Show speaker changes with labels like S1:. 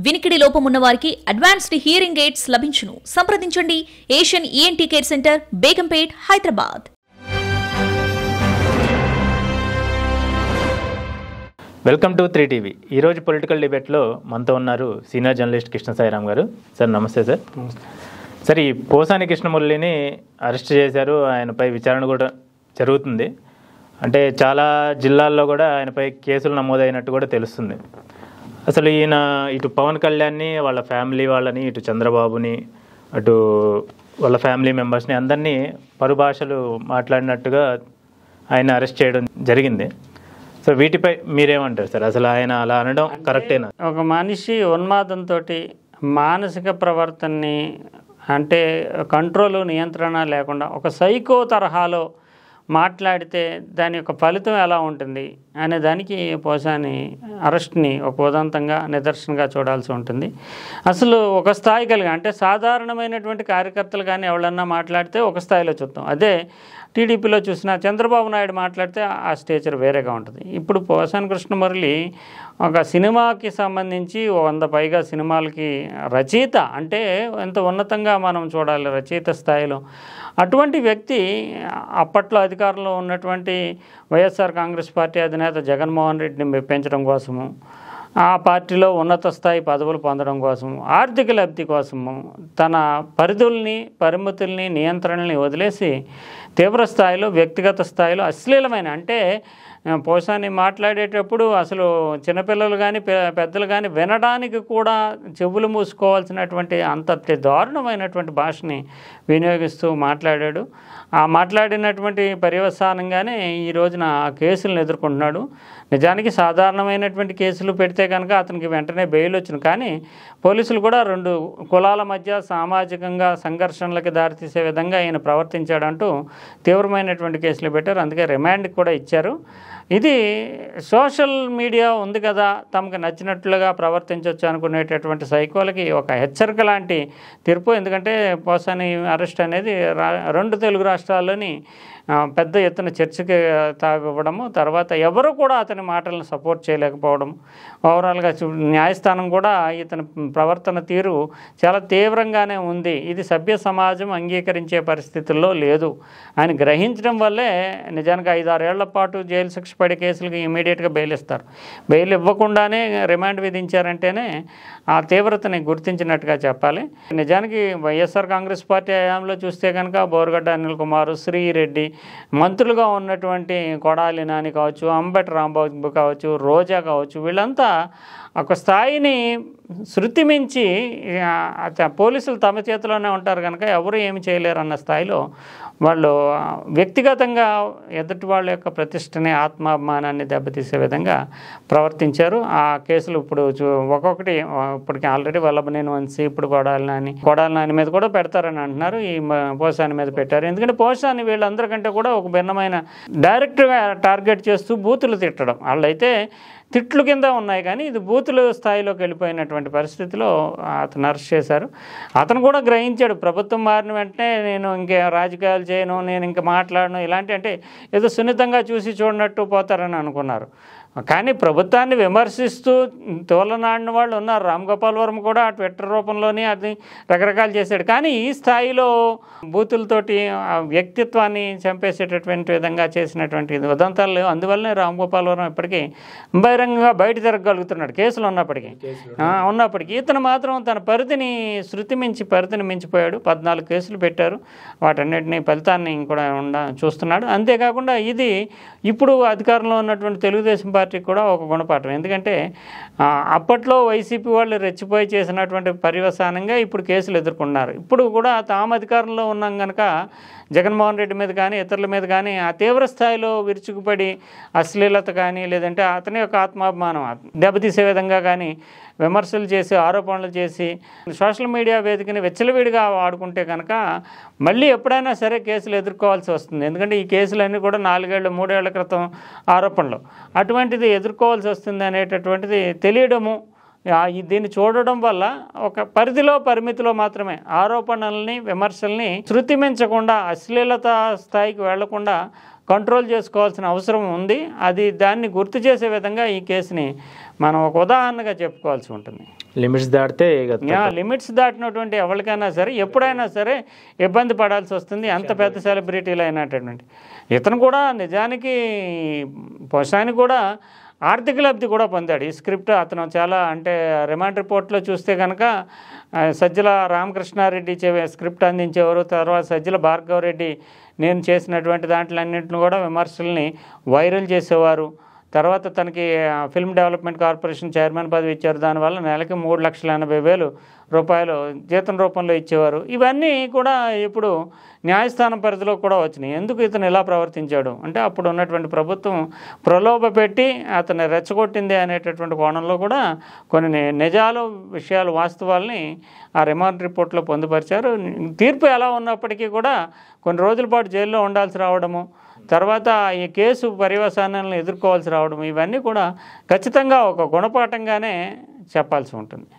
S1: వినికిడి లోపం ఉన్న వారికి అడ్వాన్స్డ్ హియరింగ్ ఎయిడ్స్ లభించును. సంప్రదించండి Asian ENT care centre, Begumpet, Hyderabad.
S2: Welcome to 3TV. ఈరోజు పొలిటికల్ డిబేట్లో మనతో ఉన్నారు సీనియర్ జర్నలిస్ట్ కృష్ణ సాయిరామ్ గారు. సార్ నమస్తే సార్. సార్, ఈ పోసాని కృష్ణమురళిని అరెస్ట్ చేశారు, ఆయనపై విచారణ కూడా జరుగుతుంది. అంటే చాలా జిల్లాల్లో కూడా ఆయనపై కేసులు నమోదైనట్టు కూడా తెలుస్తుంది. అసలు ఈయన ఇటు పవన్ కళ్యాణ్ని, వాళ్ళ ఫ్యామిలీ వాళ్ళని, ఇటు చంద్రబాబుని, అటు వాళ్ళ ఫ్యామిలీ మెంబర్స్ని అందరినీ పరుభాషలు మాట్లాడినట్టుగా ఆయన అరెస్ట్ చేయడం జరిగింది. సో వీటిపై మీరేమంటారు సార్? అసలు ఆయన అలా అనడం కరెక్టేనా?
S3: ఒక మనిషి ఉన్మాదంతో మానసిక ప్రవర్తనని, అంటే కంట్రోల్, నియంత్రణ లేకుండా ఒక సైకో తరహాలో మాట్లాడితే దాని యొక్క ఫలితం ఎలా ఉంటుంది అనే దానికి పోసాని అరెస్ట్ని ఒక ఉదంతంగా, నిదర్శనంగా చూడాల్సి ఉంటుంది. అసలు ఒక స్థాయి కలిగి, అంటే సాధారణమైనటువంటి కార్యకర్తలు కానీ ఎవరన్నా మాట్లాడితే ఒక స్థాయిలో చూస్తాం. అదే టీడీపీలో చూసిన చంద్రబాబు నాయుడు మాట్లాడితే ఆ స్టేచర్ వేరేగా ఉంటుంది. ఇప్పుడు పోసాని కృష్ణమురళి ఒక సినిమాకి సంబంధించి 100 పైగా సినిమాలకి రచయిత, అంటే ఎంత ఉన్నతంగా మనం చూడాలి రచయిత స్థాయిలో. అటువంటి వ్యక్తి అప్పట్లో అధికారంలో ఉన్నటువంటి వైఎస్ఆర్ కాంగ్రెస్ పార్టీ అధినేత జగన్మోహన్ రెడ్డిని మెప్పించడం కోసము, ఆ పార్టీలో ఉన్నత స్థాయి పదవులు పొందడం కోసము, ఆర్థిక లబ్ధి కోసము తన పరిధుల్ని, పరిమితుల్ని, నియంత్రణల్ని వదిలేసి తీవ్ర స్థాయిలో, వ్యక్తిగత స్థాయిలో అశ్లీలమైన, అంటే పోసాని మాట్లాడేటప్పుడు అసలు చిన్నపిల్లలు కానీ పెద్దలు కానీ వినడానికి కూడా చెవులు మూసుకోవాల్సినటువంటి అంత దారుణమైనటువంటి భాషని వినియోగిస్తూ మాట్లాడాడు. ఆ మాట్లాడినటువంటి పర్యవసానంగానే ఈ రోజున ఆ కేసులను ఎదుర్కొంటున్నాడు. నిజానికి సాధారణమైనటువంటి కేసులు పెడితే కనుక అతనికి వెంటనే బెయిల్ వచ్చింది. కానీ పోలీసులు కూడా 2 కులాల మధ్య సామాజికంగా సంఘర్షణలకు దారితీసే విధంగా ఆయన ప్రవర్తించాడంటూ తీవ్రమైనటువంటి కేసులు పెట్టారు. అందుకే రిమాండ్కి కూడా ఇచ్చారు. ఇది సోషల్ మీడియా ఉంది కదా, తమకు నచ్చినట్లుగా ప్రవర్తించవచ్చు అనుకునేటటువంటి సైకోలకి ఒక హెచ్చరిక లాంటి తీర్పు. ఎందుకంటే పోసాని అరెస్ట్ అనేది 2 తెలుగు రాష్ట్రాల్లోని పెద్ద ఎత్తున చర్చకి తాగవడము, తర్వాత ఎవరు కూడా అతని మాటలను సపోర్ట్ చేయలేకపోవడం, ఓవరాల్గా న్యాయస్థానం కూడా ఇతని ప్రవర్తన తీరు చాలా తీవ్రంగానే ఉంది, ఇది సభ్య సమాజం అంగీకరించే పరిస్థితుల్లో లేదు అని గ్రహించడం వల్లే నిజానికి 5-6 ఏళ్ల పాటు జైలు శిక్ష పడే కేసులకు ఇమీడియట్గా బెయిల్ ఇస్తారు. బెయిల్ ఇవ్వకుండానే రిమాండ్ విధించారంటేనే ఆ తీవ్రతని గుర్తించినట్టుగా చెప్పాలి. నిజానికి వైఎస్ఆర్ కాంగ్రెస్ పార్టీ హయాంలో చూస్తే కనుక బోరుగడ్డ అనిల్ కుమార్, శ్రీరెడ్డి, మంత్రులుగా ఉన్నటువంటి కొడాలి నాని కావచ్చు, అంబటి రాంబాబు కావచ్చు, రోజా కావచ్చు, వీళ్ళంతా ఒక స్థాయిని శృతి మించి పోలీసులు తమ చేతిలోనే ఉంటారు కనుక ఎవరు ఏమి చేయలేరు అన్న స్థాయిలో వాళ్ళు వ్యక్తిగతంగా ఎదుటి వాళ్ళ యొక్క ప్రతిష్టని, ఆత్మాభిమానాన్ని దెబ్బతీసే విధంగా ప్రవర్తించారు. ఆ కేసులు ఇప్పుడు ఒక్కొక్కటి ఇప్పటికి ఆల్రెడీ వల్లభనేని వంశీ, ఇప్పుడు కొడాలి నాని మీద కూడా పెడతారని అంటున్నారు. ఈ పోసాని మీద పెట్టారు. ఎందుకంటే పోసాని వీళ్ళందరికంటే కూడా ఒక భిన్నమైన డైరెక్ట్గా టార్గెట్ చేస్తూ బూతులు తిట్టడం, వాళ్ళైతే తిట్లు కింద ఉన్నాయి కానీ ఇది బూతుల స్థాయిలోకి వెళ్ళిపోయినటువంటి పరిస్థితిలో అతను అరెస్ట్ చేశారు. అతను కూడా గ్రహించాడు, ప్రభుత్వం మారిన వెంటనే నేను ఇంకే రాజకీయాలు చేయను, నేను ఇంకా మాట్లాడను, ఇలాంటి అంటే ఏదో సున్నితంగా చూసి చూడనట్టు పోతారని అనుకున్నారు. కానీ ప్రభుత్వాన్ని విమర్శిస్తూ తోలనాడిన వాళ్ళు ఉన్నారు. రామ్ గోపాల్ వర్మ కూడా ట్విట్టర్ రూపంలోనే అది రకరకాలు చేశాడు. కానీ ఈ స్థాయిలో బూతులతోటి ఆ వ్యక్తిత్వాన్ని చంపేసేటటువంటి విధంగా చేసినటువంటి ఉదంతాలు లేవు. అందువల్లనే రామ్ గోపాల్ వర్మ ఇప్పటికీ బహిరంగంగా బయట తిరగలుగుతున్నాడు కేసులు ఉన్నప్పటికీ ఇతను మాత్రం తన పరిధిని పరిధిని మించిపోయాడు. 14 కేసులు పెట్టారు. వాటన్నిటినీ ఫలితాన్ని కూడా చూస్తున్నాడు. అంతేకాకుండా ఇది ఇప్పుడు అధికారంలో ఉన్నటువంటి తెలుగుదేశం పార్టీకి కూడా ఒక గుణపాఠం. ఎందుకంటే అప్పట్లో వైసీపీ వాళ్ళు రెచ్చిపోయి చేసినటువంటి పర్యవసానంగా ఇప్పుడు కేసులు ఎదుర్కొన్నారు. ఇప్పుడు కూడా తాము అధికారంలో ఉన్నాం కనుక జగన్మోహన్ రెడ్డి మీద కానీ ఇతరుల మీద కానీ ఆ తీవ్ర స్థాయిలో విరుచుకుపడి అశ్లీలత కానీ, లేదంటే అతని యొక్క ఆత్మాభిమానం దెబ్బతీసే విధంగా కానీ విమర్శలు చేసి, ఆరోపణలు చేసి సోషల్ మీడియా వేదికని వెచ్చలవిడిగా వాడుకుంటే కనుక మళ్ళీ ఎప్పుడైనా సరే కేసులు ఎదుర్కోవాల్సి వస్తుంది. ఎందుకంటే ఈ కేసులన్నీ కూడా 4 ఏళ్ళు 3 ఏళ్ల క్రితం ఆరోపణలు, అటువంటిది ఎదుర్కోవాల్సి వస్తుంది అనేటటువంటిది తెలియడము, దీన్ని చూడడం వల్ల ఒక పరిధిలో, పరిమితిలో మాత్రమే ఆరోపణల్ని, విమర్శల్ని శృతి మించకుండా, అశ్లీలత స్థాయికి వెళ్లకుండా కంట్రోల్ చేసుకోవాల్సిన అవసరం ఉంది. దాన్ని గుర్తు చేసే విధంగా ఈ కేసుని మనం ఒక ఉదాహరణగా చెప్పుకోవాల్సి ఉంటుంది.
S2: లిమిట్స్ దాటితే
S3: లిమిట్స్ దాటినటువంటి ఎవరికైనా సరే ఎప్పుడైనా సరే ఇబ్బంది పడాల్సి వస్తుంది. అంత పెద్ద సెలబ్రిటీలు అయినటువంటి ఇతను కూడా నిజానికి పోసాని కూడా ఆర్థిక లబ్ధి కూడా పొందాడు. ఈ స్క్రిప్ట్ అతను చాలా అంటే రిమాండ్ రిపోర్ట్లో చూస్తే కనుక సజ్జల రామకృష్ణారెడ్డి స్క్రిప్ట్ అందించేవారు. తర్వాత సజ్జల భార్గవరెడ్డి నేను చేసినటువంటి దాంట్లో అన్నింటిని కూడా విమర్శల్ని వైరల్ చేసేవారు. తర్వాత తనకి ఫిల్మ్ డెవలప్మెంట్ కార్పొరేషన్ చైర్మన్ పదవి ఇచ్చారు. దానివల్ల నెలకి 3,80,000 రూపాయలు జీతం రూపంలో ఇచ్చేవారు. ఇవన్నీ కూడా ఇప్పుడు న్యాయస్థానం పరిధిలో కూడా వచ్చినాయి. ఎందుకు ఇతను ఇలా ప్రవర్తించాడు అంటే అప్పుడు ఉన్నటువంటి ప్రభుత్వం ప్రలోభ పెట్టి అతన్ని రెచ్చగొట్టింది అనేటటువంటి కోణంలో కూడా కొన్ని నిజాలు విషయాలు వాస్తవాల్ని ఆ రిమాండ్ రిపోర్ట్లో పొందుపరిచారు. తీర్పు ఎలా ఉన్నప్పటికీ కూడా కొన్ని రోజుల పాటు జైల్లో ఉండాల్సి రావడము, తర్వాత ఈ కేసు పర్యవసానాలను ఎదుర్కోవాల్సి రావడం, ఇవన్నీ కూడా ఖచ్చితంగా ఒక గుణపాఠంగానే చెప్పాల్సి ఉంటుంది.